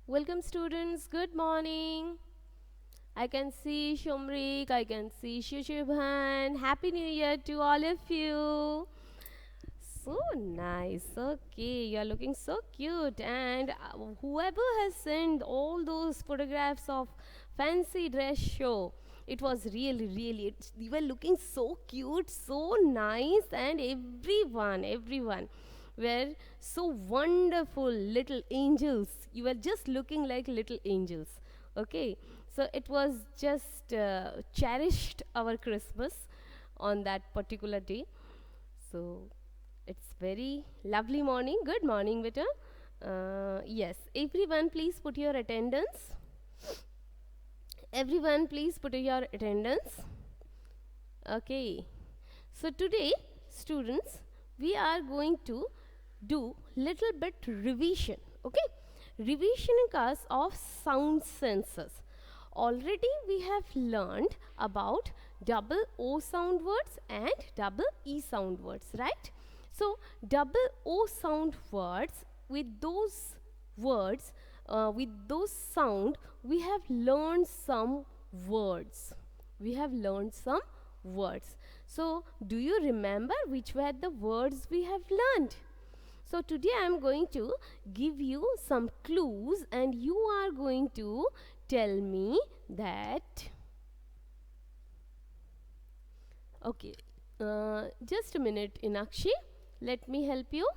Welcome students, good morning. I can see Shomrik, I can see Shushubhan. Happy New Year to all of you. So nice. Okay, you are looking so cute. And whoever has sent all those photographs of fancy dress show, it was really, you were looking so cute, so nice, and everyone were so wonderful little angels. You were just looking like little angels. Okay, so it was just cherished our Christmas on that particular day. So it's very lovely morning. Good morning, beta. Yes, everyone, please put your attendance. Everyone, please put your attendance. Okay. So today, students, we are going to do little bit revision. Okay, revision class of sound sensors. Already we have learned about double O sound words and double E sound words, right? So double O sound words, with those words, with those sound, we have learned some words. We have learned some words. So do you remember which were the words we have learned? So today I am going to give you some clues and you are going to tell me that. Okay, just a minute, Inakshi. Let me help you.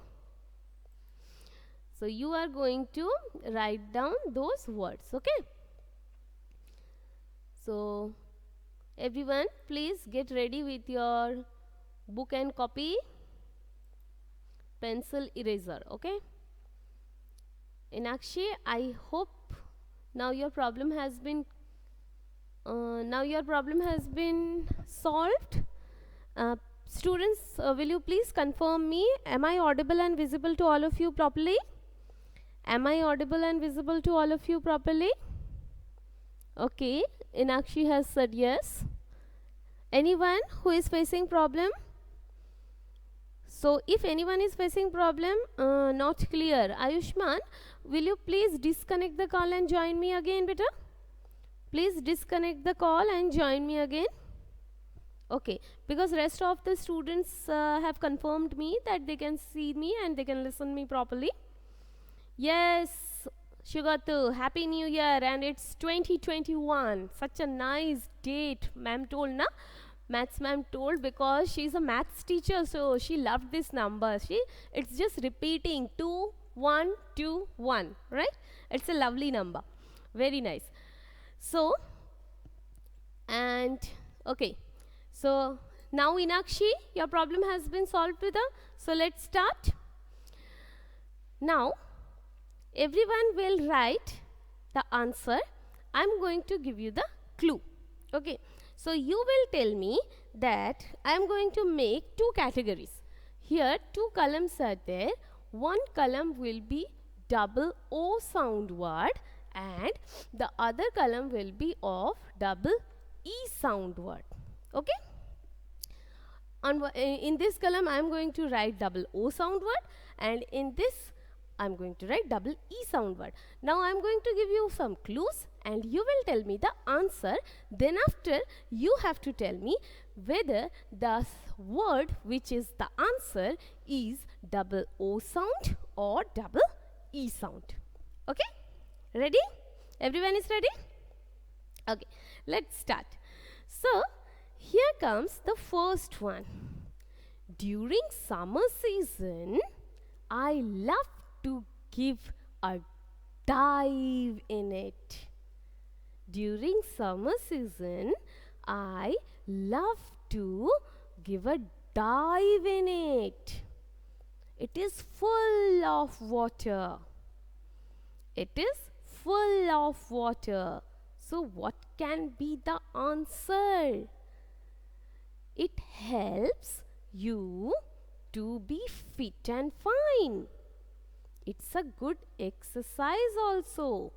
So you are going to write down those words, okay? So everyone, please get ready with your book and copy, pencil, eraser, okay? Inakshi, I hope now your problem has been solved. Students, will you please confirm me? Am I audible and visible to all of you properly? Am I audible and visible to all of you properly? Okay, Inakshi has said yes. Anyone who is facing problem? So if anyone is facing problem, not clear, Ayushman, will you please disconnect the call and join me again, beta? Please disconnect the call and join me again. Okay, because rest of the students have confirmed me that they can see me and they can listen me properly. Yes, Shugatu, Happy New Year, and it's 2021. Such a nice date, ma'am told, na? Maths ma'am told, because she's a maths teacher, so she loved this number. It's just repeating 2 1 2 1, right? It's a lovely number. Very nice. So, and okay, so now Inakshi, your problem has been solved with her. So let's start. Now, everyone will write the answer. I'm going to give you the clue. Okay, so you will tell me that I'm going to make two categories. Here, two columns are there. One column will be double O sound word and the other column will be of double E sound word. Okay, in this column I am going to write double O sound word, and in this I am going to write double E sound word. Now I am going to give you some clues and you will tell me the answer. Then after, you have to tell me whether the word which is the answer is double O sound or double E sound. Okay, ready? Everyone is ready? Okay, let's start. So here comes the first one. During summer season, I love to give a dive in it. During summer season, I love to give a dive in it. It is full of water. It is full of water. So what can be the answer? It helps you to be fit and fine. It's a good exercise also.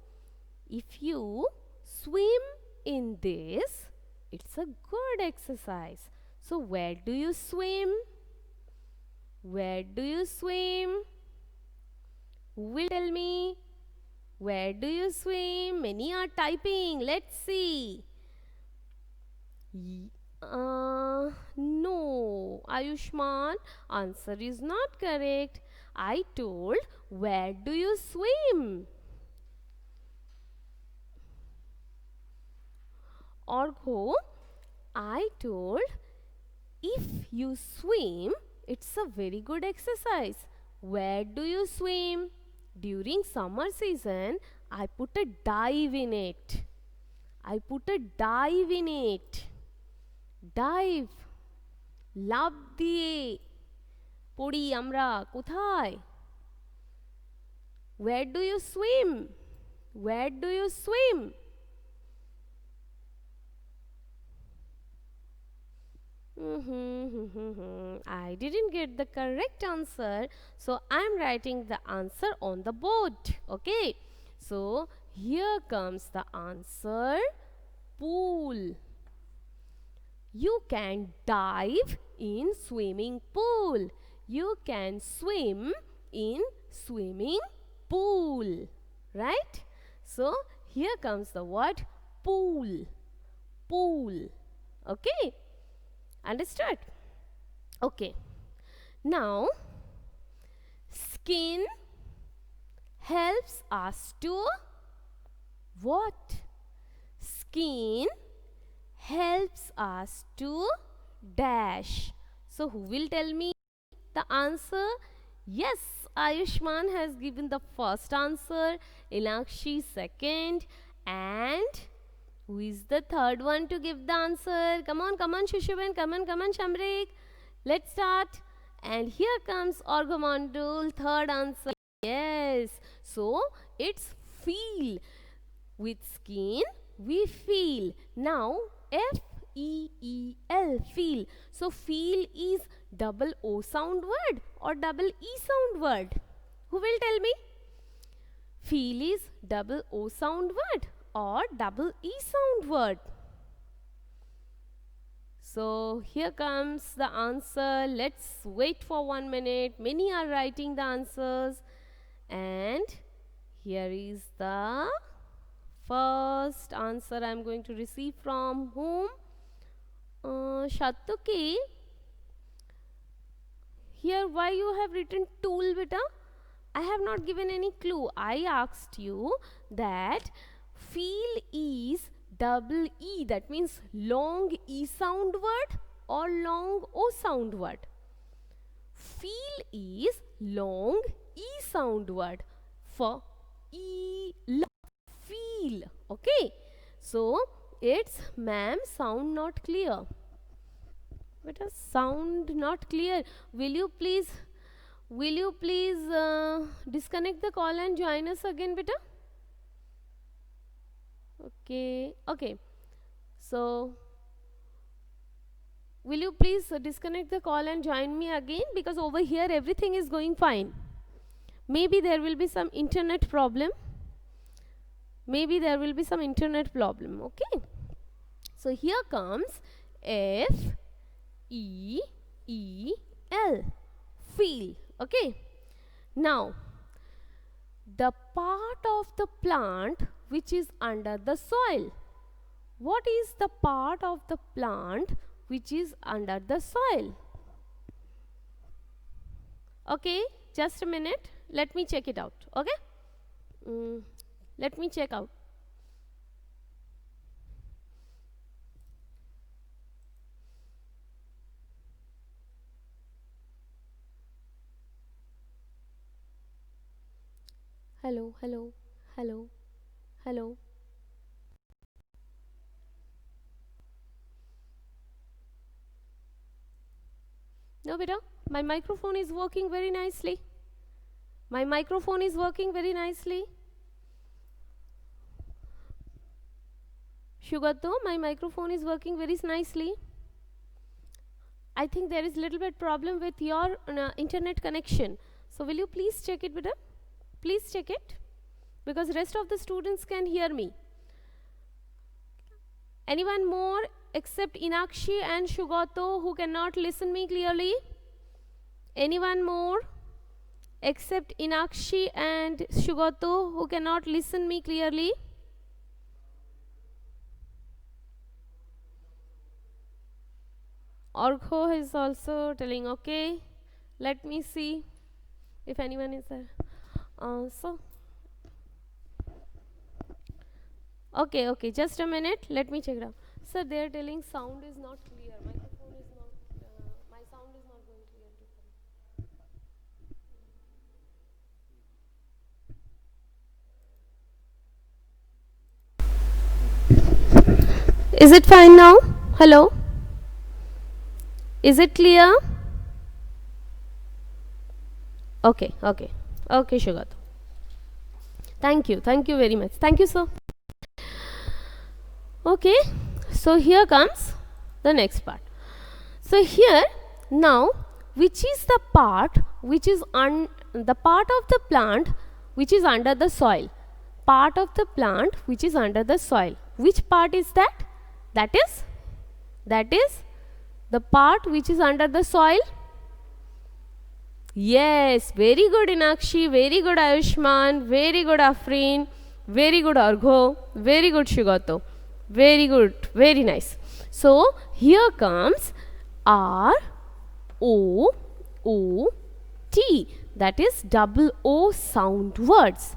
If you swim in this, it's a good exercise. So where do you swim? Where do you swim? Who will tell me? Where do you swim? Many are typing. Let's see. No, Ayushman, answer is not correct. I told, where do you swim? Orgho, I told, if you swim, it's a very good exercise. Where do you swim? During summer season, I put a dive in it. I put a dive in it. Dive. লাফ দিয়ে পড়ি আমরা কোথায়? Where do you swim? Where do you swim? I didn't get the correct answer, so I'm writing the answer on the board. Okay, so here comes the answer: pool. You can dive in swimming pool. You can swim in swimming pool, right? So here comes the word pool. Pool. Okay, understood? Okay, now skin helps us to what? Skin helps us to dash. So who will tell me the answer? Yes, Ayushman has given the first answer, Ilakshi second, and who is the third one to give the answer? Come on, Shushuban, come on, Shamrik. Let's start. And here comes Orgomondul, third answer. Yes, so it's feel. With skin, we feel. Now, F-E-E-L, feel. So, feel is double O sound word or double E sound word? Who will tell me? Feel is double O sound word or double E sound word? So, here comes the answer. Let's wait for 1 minute. Many are writing the answers. And here is the first answer I'm going to receive from whom? Shatuki. Here, why you have written tool, beta? I have not given any clue. I asked you that feel is double E. That means long E sound word or long O sound word. Feel is long E sound word for E. Feel. Okay, so it's ma'am sound not clear. Beta, sound not clear. Will you please disconnect the call and join us again, beta? Okay, so will you please disconnect the call and join me again, because over here everything is going fine. Maybe there will be some internet problem. Okay, so here comes F-E-E-L, feel. Okay, now the part of the plant which is under the soil. What is the part of the plant which is under the soil? Okay, just a minute. Let me check it out. Okay, let me check out. Hello. No, beta, my microphone is working very nicely. Shugato, my microphone is working very nicely. I think there is little bit problem with your internet connection. So will you please check it, beta? Please check it, because rest of the students can hear me. Anyone more except Inakshi and Shugato who cannot listen me clearly? Anyone more except Inakshi and Shugato, who cannot listen me clearly? Orgho is also telling okay. Let me see if anyone is there. Okay, just a minute. Let me check it out. Sir, they are telling sound is not clear. Microphone is not, my sound is not going clear to come. Is it fine now? Hello? Is it clear? Okay, Shugato. Thank you very much. Thank you, sir. Okay, so here comes the next part. So here now, which is the part which is the part of the plant which is under the soil? Part of the plant which is under the soil. Which part is that? That is the part which is under the soil. Yes, very good Inakshi, very good Ayushman, very good Afreen, very good Argho, very good Shugato. Very good, very nice. So here comes R O O T, that is double O sound words.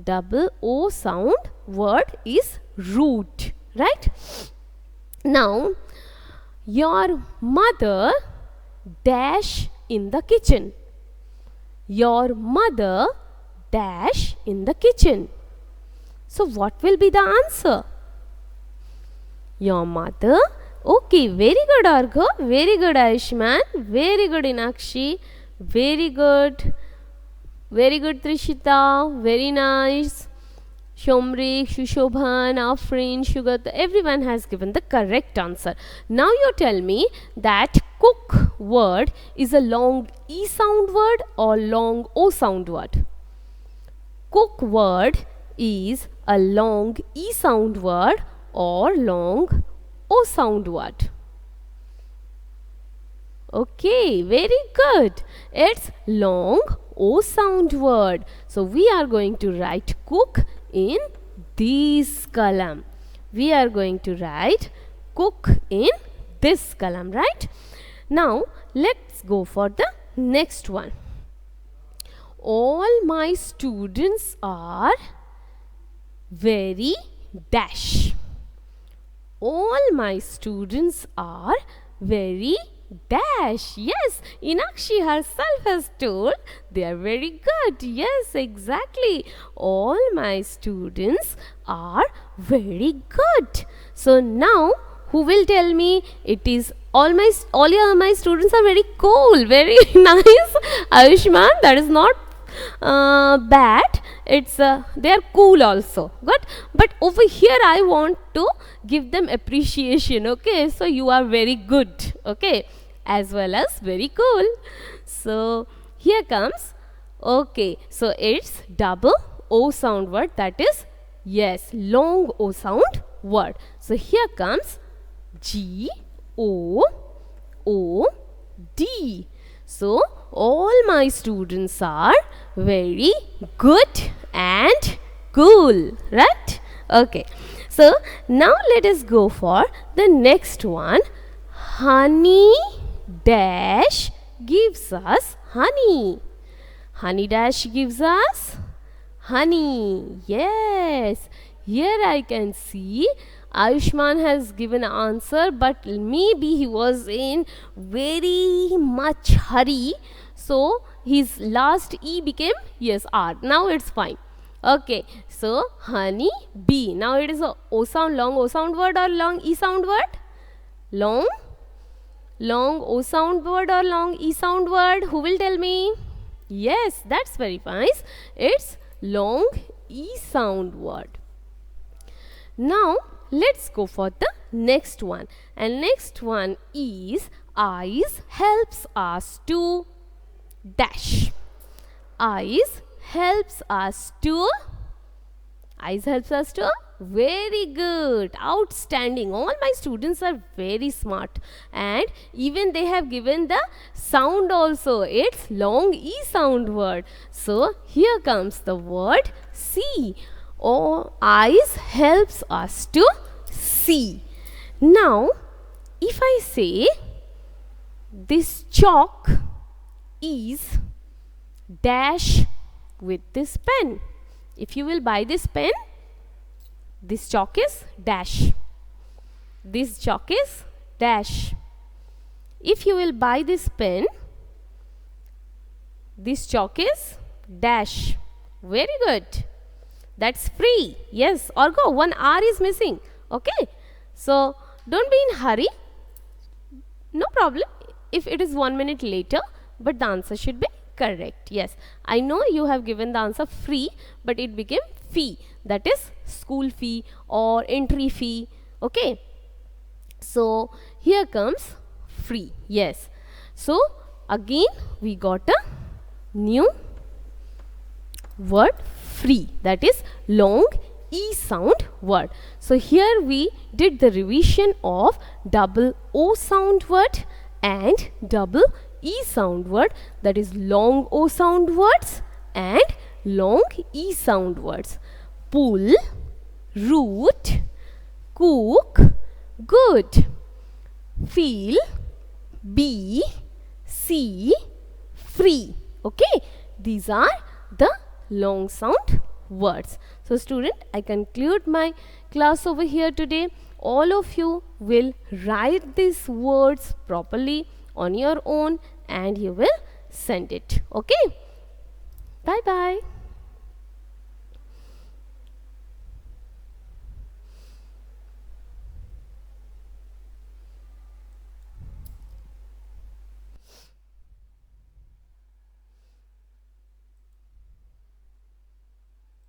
Double O sound word is root, right? Now your mother dash in the kitchen. Your mother dash in the kitchen. So what will be the answer? Your mother. Okay, very good Argho, very good Ayushman, very good Inakshi, very good Trishita, very nice. Shomrik, Shushobhan, Afrin, Shugat, everyone has given the correct answer. Now you tell me that cook word is a long E sound word or long O sound word? Cook word is a long E sound word or long O sound word? Okay, very good. It's long O sound word. So we are going to write cook in this column. We are going to write cook in this column, right? Now let's go for the next one. All my students are very dash. All my students are very dash. Yes, Inakshi herself has told they are very good. Yes, exactly. All my students are very good. So now who will tell me it is all my students are very cool, very nice. Ayushman, that is not bad. It's they are cool also. Good. But over here I want to give them appreciation. Okay, so you are very good. Okay, as well as very cool. So here comes. Okay, so it's double O sound word, that is yes, long O sound word. So here comes G O O D. So all my students are very good and cool, right? Okay, so now let us go for the next one. Honey dash gives us honey. Honey dash gives us honey. Yes, here I can see Ayushman has given an answer, but maybe he was in very much hurry, so his last E became yes R. Now it's fine. Okay, so honey bee. Now it is a O sound, long O sound word or long E sound word? Long O sound word or long E sound word? Who will tell me? Yes, that's very nice. It's long E sound word. Now let's go for the next one, and next one is eyes helps us to dash. Eyes helps us to Very good. Outstanding. All my students are very smart. And even they have given the sound also. It's long E sound word. So here comes the word see. Oh, eyes helps us to see. Now, if I say this chalk is dash with this pen. If you will buy this pen, this chalk is dash. This chalk is dash. If you will buy this pen, this chalk is dash. Very good. That's free. Yes, Orgo, one R is missing. Okay. So, don't be in hurry. No problem if it is 1 minute later, but the answer should be correct. Yes, I know you have given the answer free, but it became fee. That is school fee or entry fee. Okay. So, here comes free. Yes. So, again we got a new word free. That is long E sound word. So, here we did the revision of double O sound word and double E sound word, that is long O sound words and long E sound words. Pull, root, cook, good, feel, be, see, free. Okay, these are the long sound words. So student, I conclude my class over here today. All of you will write these words properly on your own and you will send it. Okay, bye bye.